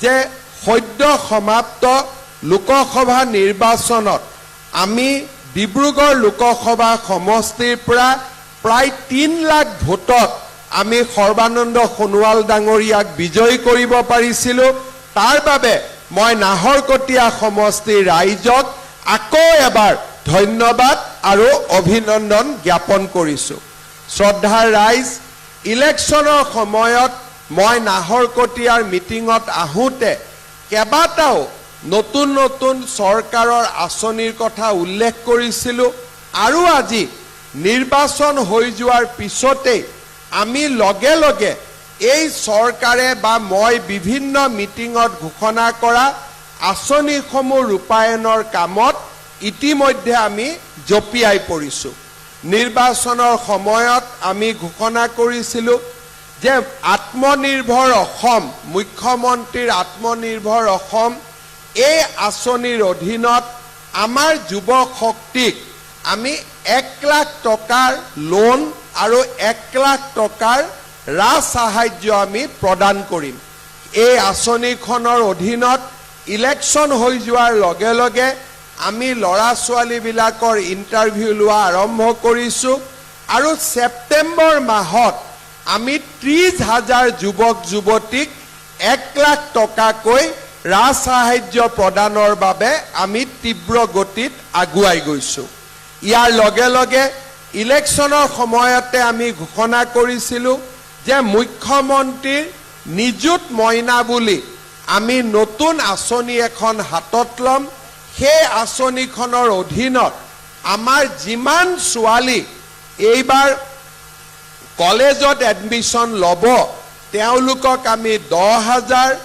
যে সদ্য সমাপ্ত লোকসভা নিৰ্বাচনত আমি ডিব্ৰুগড় লোকসভা সমষ্টিৰ পৰা প্ৰায় 3 লাখ ভোটত আমি সৰ্বানন্দ সোণোৱাল ডাঙৰীয়াক বিজয়ী কৰিব পাৰিছিলোঁ। তাৰ বাবে মই নাহৰকটীয়া সমষ্টিৰ ৰাইজক আকৌ এবাৰ ধন্যবাদ আৰু অভিনন্দন জ্ঞাপন কৰিছোঁ। শ্ৰদ্ধাৰ ৰাইজ, ইলেকশ্যনৰ সময়ত মই নাহৰকটীয়াৰ মিটিঙত আহোঁতে কেইবাটাও নতুন নতুন চৰকাৰৰ আঁচনিৰ কথা উল্লেখ কৰিছিলোঁ আৰু আজি নিৰ্বাচন হৈ যোৱাৰ পিছতেই আমি লগে লগে এই চৰকাৰে বা মই বিভিন্ন মিটিঙত ঘোষণা কৰা আঁচনিসমূহ ৰূপায়ণৰ কামত ইতিমধ্যে আমি জঁপিয়াই পৰিছোঁ। নিৰ্বাচনৰ সময়ত আমি ঘোষণা কৰিছিলোঁ যে আত্মনিৰ্ভৰ অসম, মুখ্যমন্ত্ৰীৰ আত্মনিৰ্ভৰ অসম এই আঁচনিৰ অধীনত আমাৰ যুৱ শক্তিক আমি 1 লাখ টকাৰ লোন আৰু 1 লাখ টকাৰ ৰাজ সাহায্য আমি প্ৰদান কৰিম। এই আঁচনিখনৰ অধীনত ইলেকশ্যন হৈ যোৱাৰ লগে লগে আমি ল'ৰা ছোৱালীবিলাকৰ ইণ্টাৰভিউ লোৱা আৰম্ভ কৰিছোঁ আৰু ছেপ্টেম্বৰ মাহত আমি 30,000 যুৱক যুৱতীক 1 লাখ টকাকৈ ৰাজ সাহায্য প্ৰদানৰ বাবে আমি তীব্ৰ গতিত আগুৱাই গৈছোঁ। ইয়াৰ লগে লগে ইলেকশ্যনৰ সময়তে আমি ঘোষণা কৰিছিলোঁ যে মুখ্যমন্ত্ৰীৰ নিযুত মইনা বুলি আমি নতুন আঁচনি এখন হাতত ল'ম। সেই আঁচনিখনৰ অধীনত আমাৰ যিমান ছোৱালী এইবাৰ কলেজত এডমিশ্যন ল'ব তেওঁলোকক আমি 10,000,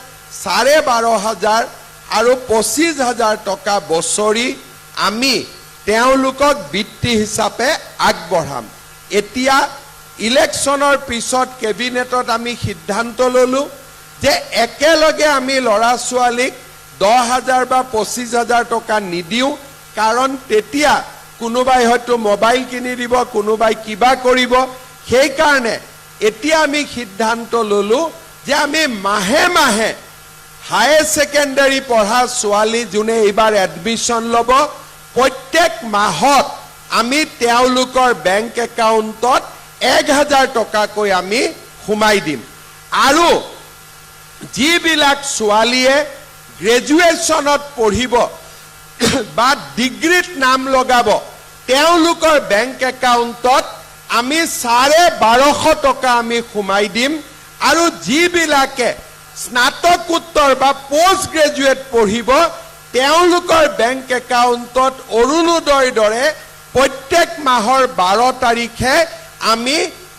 12,500 আৰু 25,000 টকা বছৰি আমি তেওঁলোকক বৃত্তি হিচাপে আগবঢ়াম। এতিয়া ইলেকশ্যনৰ পিছত কেবিনেটত আমি সিদ্ধান্ত ল'লোঁ যে একেলগে আমি ল'ৰা ছোৱালীক 10,000 বা 25,000 টকা নিদিওঁ, কাৰণ তেতিয়া কোনোবাই হয়তো মোবাইল কিনি দিব, কোনোবাই কিবা কৰিব। সেইকাৰণে এতিয়া আমি সিদ্ধান্ত ল'লোঁ যে আমি মাহে মাহে হায়াৰ ছেকেণ্ডাৰী পঢ়া ছোৱালী যোনে এইবাৰ এডমিশ্যন ল'ব প্ৰত্যেক মাহত আমি তেওঁলোকৰ বেংক একাউণ্টত 1,000 টকাকৈ আমি সোমাই দিম। আৰু যিবিলাক ছোৱালীয়ে গ্ৰেজুৱেশ্যনত পঢ়িব বা ডিগ্ৰীত নাম লগাব তেওঁলোকৰ বেংক একাউণ্টত আমি 1250 টকা আমি সোমাই দিম। আৰু যিবিলাকে স্নাতকোত্তৰ বা পোষ্ট গ্ৰেজুৱেট পঢ়িব তেওঁলোকৰ বেংক একাউণ্টত অৰুণোদয়ৰ দৰে প্ৰত্যেক মাহৰ 12 তাৰিখে আমি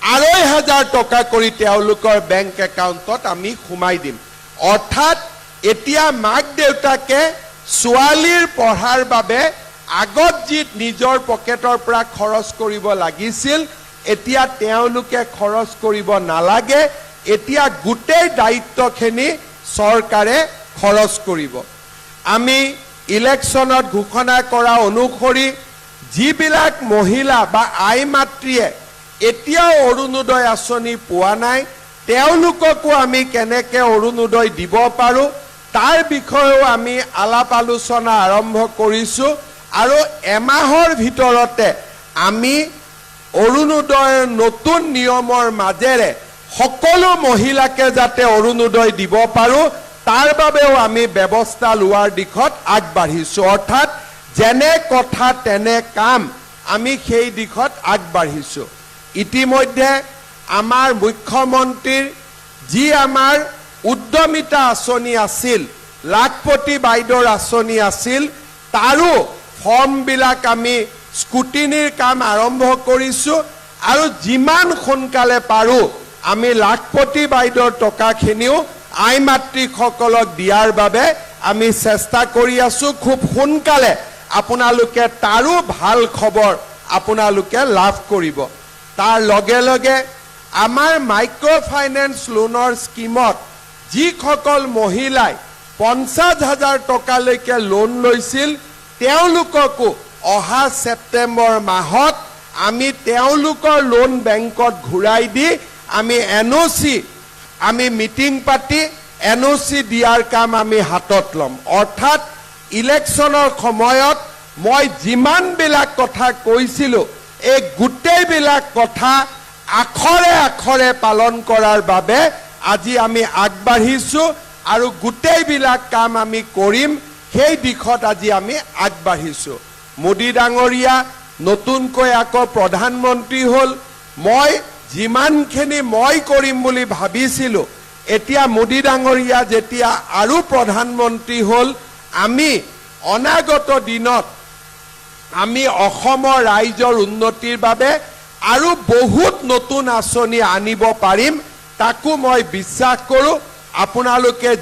2,500 টকা কৰি তেওঁলোকৰ বেংক একাউণ্টত আমি সোমাই দিম। অৰ্থাৎ এতিয়া মাক দেউতাকে ছোৱালীৰ পঢ়াৰ বাবে আগত যি নিজৰ পকেটৰ পৰা খৰচ কৰিব লাগিছিল এতিয়া তেওঁলোকে খৰচ কৰিব নালাগে। এতিয়া গোটেই দায়িত্বখিনি চৰকাৰে খৰচ কৰিব। আমি ইলেকশ্যনত ঘোষণা কৰা অনুসৰি যিবিলাক মহিলা বা আই মাতৃয়ে এতিয়াও অৰুণোদয় আঁচনি পোৱা নাই তেওঁলোককো আমি কেনেকৈ অৰুণোদয় দিব পাৰোঁ তাৰ বিষয়েও আমি আলাপ আলোচনা আৰম্ভ কৰিছোঁ। আৰু এমাহৰ ভিতৰতে আমি অৰুণোদয়ৰ নতুন নিয়মৰ মাজেৰে সকলো মহিলাকে যাতে অৰুণোদয় দিব পাৰোঁ তাৰ বাবেও আমি ব্যৱস্থা লোৱাৰ দিশত আগবাঢ়িছোঁ। অৰ্থাৎ যেনে কথা তেনে কাম আমি সেই দিশত আগবাঢ়িছোঁ। ইতিমধ্যে আমাৰ মুখ্যমন্ত্ৰীৰ যি আমাৰ উদ্যমিতা আঁচনি আছিল, লাখপতি বাইদেউৰ আঁচনি আছিল, তাৰো ফৰ্মবিলাক আমি স্কুটিনিৰ কাম আৰম্ভ কৰিছোঁ। আৰু যিমান সোনকালে পাৰোঁ আমি লাখপতি বাইদেউৰ টকাখিনিও আই মাতৃসকলক দিয়াৰ বাবে আমি চেষ্টা কৰি আছোঁ। খুব সোনকালে আপোনালোকে তাৰো ভাল খবৰ আপোনালোকে লাভ কৰিব। তাৰ লগে লগে আমাৰ মাইক্ৰ' ফাইনেন্স লোনৰ স্কিমত যিসকল মহিলাই 50,000 টকালৈকে লোন লৈছিল তেওঁলোককো অহা ছেপ্টেম্বৰ মাহত আমি তেওঁলোকৰ লোন বেংকত ঘূৰাই দি আমি NOC আমি মিটিং পাতি NOC দিয়াৰ কাম আমি হাতত ল'ম অৰ্থাৎ ইলেকশ্যনৰ সময়ত মই যিমানবিলাক কথা কৈছিলোঁ এই গোটেইবিলাক কথা আখৰে আখৰে পালন কৰাৰ বাবে আজি আমি আগবাঢ়িছোঁ আৰু গোটেইবিলাক কাম আমি কৰিম সেই দিশত আজি আমি আগবাঢ়িছোঁ মোদী ডাঙৰীয়া নতুনকৈ আকৌ প্ৰধানমন্ত্ৰী হ'ল মই যিমানখিনি মই কৰিম বুলি ভাবিছিলোঁ এতিয়া মোদী ডাঙৰীয়া যেতিয়া আৰু প্ৰধানমন্ত্ৰী হ'ল আমি অনাগত দিনত আমি অসমৰ ৰাইজৰ উন্নতিৰ বাবে আৰু বহুত নতুন আঁচনি আনিব পাৰিম তাকো মই বিশ্বাস কৰোঁ আপোনালোকে